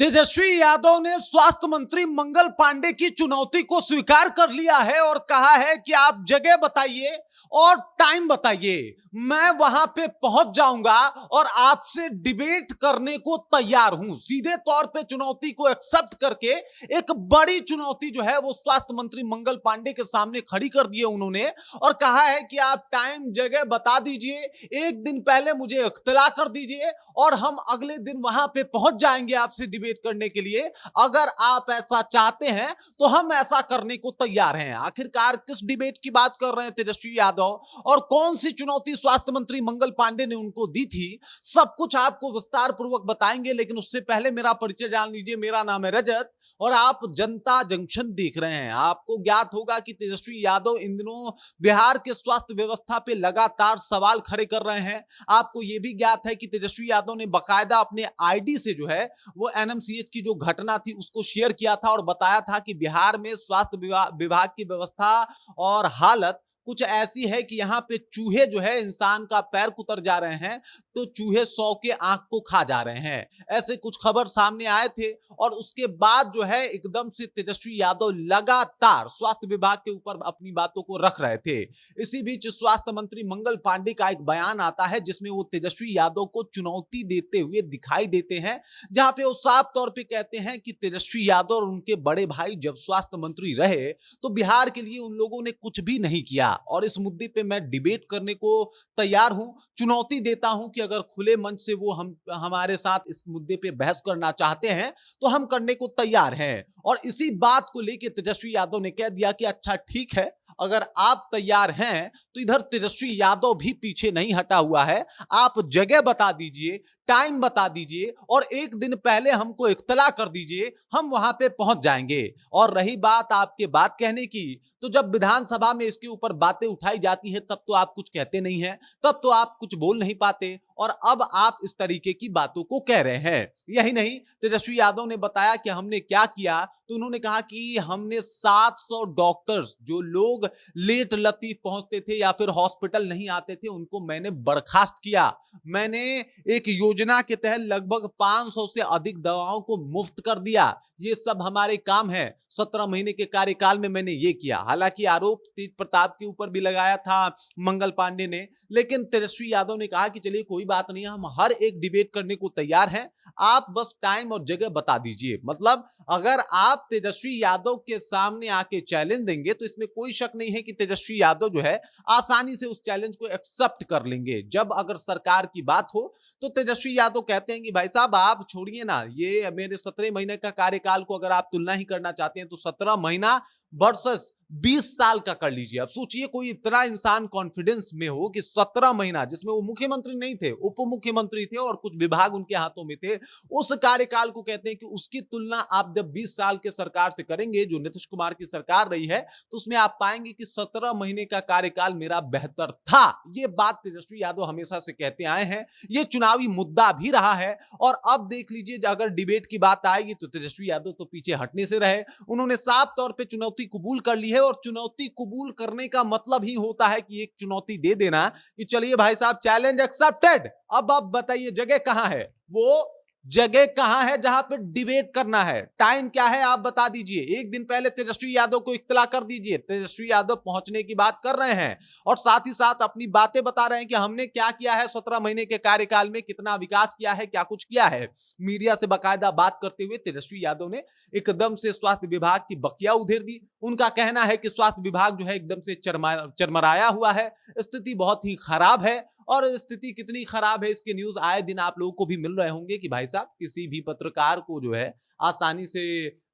तेजस्वी यादव ने स्वास्थ्य मंत्री मंगल पांडे की चुनौती को स्वीकार कर लिया है और कहा है कि आप जगह बताइए और टाइम बताइए, मैं वहां पे पहुंच जाऊंगा और आपसे डिबेट करने को तैयार हूं। सीधे तौर पे चुनौती को एक्सेप्ट करके एक बड़ी चुनौती जो है वो स्वास्थ्य मंत्री मंगल पांडे के सामने खड़ी कर दी है उन्होंने, और कहा है कि आप टाइम जगह बता दीजिए, एक दिन पहले मुझे इत्तला कर दीजिए और हम अगले दिन वहां पे पहुंच जाएंगे आपसे डिबेट करने के लिए। अगर आप ऐसा चाहते हैं तो हम ऐसा करने को तैयार हैं। आखिरकार किस डिबेट की बात कर रहे हैं तेजस्वी यादव, और कौन सी चुनौती स्वास्थ्य मंत्री मंगल पांडे ने उनको दी थी, सब कुछ आपको विस्तार पूर्वक बताएंगे। लेकिन उससे पहले मेरा परिचय जान लीजिए। मेरा नाम है रजत और आप जनता जंक्शन देख रहे हैं। आपको ज्ञात होगा कि तेजस्वी यादव इन दिनों बिहार के स्वास्थ्य व्यवस्था पे लगातार सवाल खड़े कर रहे हैं। आपको यह भी ज्ञात है कि तेजस्वी यादव ने बकायदा अपने आईडी से जो है वो एनएमसीएच की जो घटना थी उसको शेयर किया था और बताया था कि बिहार में स्वास्थ्य विभाग की व्यवस्था और हालत कुछ ऐसी है कि यहाँ पे चूहे जो है इंसान का पैर कुतर जा रहे हैं तो चूहे 100 के आंख को खा जा रहे हैं। ऐसे कुछ खबर सामने आए थे और उसके बाद जो है एकदम से तेजस्वी यादव लगातार स्वास्थ्य विभाग के ऊपर अपनी बातों को रख रहे थे। इसी बीच स्वास्थ्य मंत्री मंगल पांडे का एक बयान आता है जिसमें वो तेजस्वी यादव को चुनौती देते हुए दिखाई देते हैं, जहां पे वो साफ तौर पे कहते हैं कि तेजस्वी यादव और उनके बड़े भाई जब स्वास्थ्य मंत्री रहे तो बिहार के लिए उन लोगों ने कुछ भी नहीं किया और इस मुद्दे पे मैं डिबेट करने को तैयार हूं। चुनौती देता हूं कि अगर खुले मंच से वो हमारे साथ इस मुद्दे पे बहस करना चाहते हैं तो हम करने को तैयार हैं। और इसी बात को लेकर तेजस्वी यादव ने कह दिया कि अच्छा ठीक है, अगर आप तैयार हैं तो इधर तेजस्वी यादव भी पीछे नहीं हटा हुआ है। आप जगह बता दीजिए, टाइम बता दीजिए और एक दिन पहले हमको इत्तला कर दीजिए, हम वहां पे पहुंच जाएंगे। और रही बात आपके बात कहने की, तो जब विधानसभा में इसके ऊपर बातें उठाई जाती है तब तो आप कुछ कहते नहीं हैं, तब तो आप कुछ बोल नहीं पाते और अब आप इस तरीके की बातों को कह रहे हैं। यही नहीं, तेजस्वी यादव ने बताया कि हमने क्या किया, तो उन्होंने कहा कि हमने 700 डॉक्टर्स जो लोग लेट लतीफ पहुंचते थे या फिर हॉस्पिटल नहीं आते थे उनको मैंने बर्खास्त किया। मैंने एक योजना के तहत लगभग 500 से अधिक दवाओं को मुफ्त कर दिया। ये सब हमारे काम है। 17 महीने के कार्यकाल में मैंने ये किया। हालांकि आरोप तेज प्रताप के ऊपर भी लगाया था मंगल पांडे ने, लेकिन तेजस्वी यादव ने कहा कि चलिए कोई बात नहीं, हम हर एक डिबेट करने को तैयार हैं, आप बस टाइम और जगह बता दीजिए। मतलब अगर आप तेजस्वी यादव के सामने आके चैलेंज देंगे तो इसमें कोई शक नहीं है कि तेजस्वी यादव जो है आसानी से उस चैलेंज को एक्सेप्ट कर लेंगे। जब अगर सरकार की बात हो तो तेजस्वी यादव कहते हैं कि भाई साहब आप छोड़िए ना, ये मेरे 17 महीने का कार्यकाल को अगर आप तुलना ही करना चाहते हैं तो 17 महीना वर्सेस 20 साल का कर लीजिए। अब सोचिए कोई इतना इंसान कॉन्फिडेंस में हो कि 17 महीना, जिसमें वो मुख्यमंत्री नहीं थे, उप मुख्यमंत्री थे और कुछ विभाग उनके हाथों में थे, उस कार्यकाल को कहते हैं कि उसकी तुलना आप जब 20 साल के सरकार से करेंगे जो नीतीश कुमार की सरकार रही है तो उसमें आप पाएंगे कि 17 महीने का कार्यकाल मेरा बेहतर था। ये बात तेजस्वी यादव हमेशा से कहते आए हैं, ये चुनावी मुद्दा भी रहा है। और अब देख लीजिए अगर डिबेट की बात आएगी तो तेजस्वी यादव तो पीछे हटने से रहे। उन्होंने साफ तौर पर चुनौती कबूल कर ली है और चुनौती कबूल करने का मतलब ही होता है कि एक चुनौती दे देना कि चलिए भाई साहब चैलेंज एक्सेप्टेड, अब आप बताइए जगह कहां है, वो जगह कहां है जहां पे डिबेट करना है, टाइम क्या है आप बता दीजिए। एक दिन पहले तेजस्वी यादव को इत्तला कर दीजिए। तेजस्वी यादव पहुंचने की बात कर रहे हैं और साथ ही साथ अपनी बातें बता रहे हैं कि हमने क्या किया है 17 महीने के कार्यकाल में, कितना विकास किया है, क्या कुछ किया है। मीडिया से बाकायदा बात करते हुए तेजस्वी यादव ने एकदम से स्वास्थ्य विभाग की बकिया उधेर दी। उनका कहना है कि स्वास्थ्य विभाग जो है एकदम से चरमराया हुआ है, स्थिति बहुत ही खराब है। और स्थिति कितनी खराब है इसके न्यूज आए दिन आप लोगों को भी मिल रहे होंगे कि भाई साहब किसी भी पत्रकार को जो है आसानी से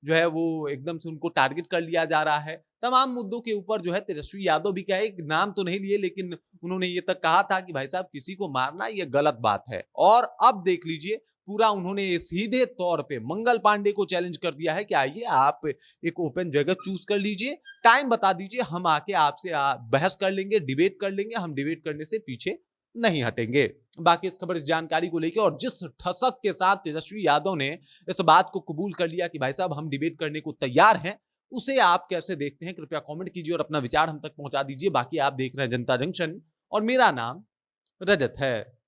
जो है वो एकदम से उनको टारगेट कर लिया जा रहा है। तमाम मुद्दों के ऊपर जो है तेजस्वी यादव भी कहे, नाम तो नहीं लिए लेकिन उन्होंने ये तक कहा था कि भाई साहब किसी को मारना ये गलत बात है। और अब देख लीजिए पूरा उन्होंने सीधे तौर पे मंगल पांडे को चैलेंज कर दिया है कि आइए आप एक ओपन जगह चूज कर लीजिए, टाइम बता दीजिए, हम आके आपसे बहस कर लेंगे, डिबेट कर लेंगे, हम डिबेट करने से पीछे नहीं हटेंगे। बाकी इस खबर, इस जानकारी को लेकर और जिस ठसक के साथ तेजस्वी यादव ने इस बात को कबूल कर लिया कि भाई साहब हम डिबेट करने को तैयार हैं, उसे आप कैसे देखते हैं कृपया कमेंट कीजिए और अपना विचार हम तक पहुंचा दीजिए। बाकी आप देख रहे हैं जनता जंक्शन और मेरा नाम रजत है।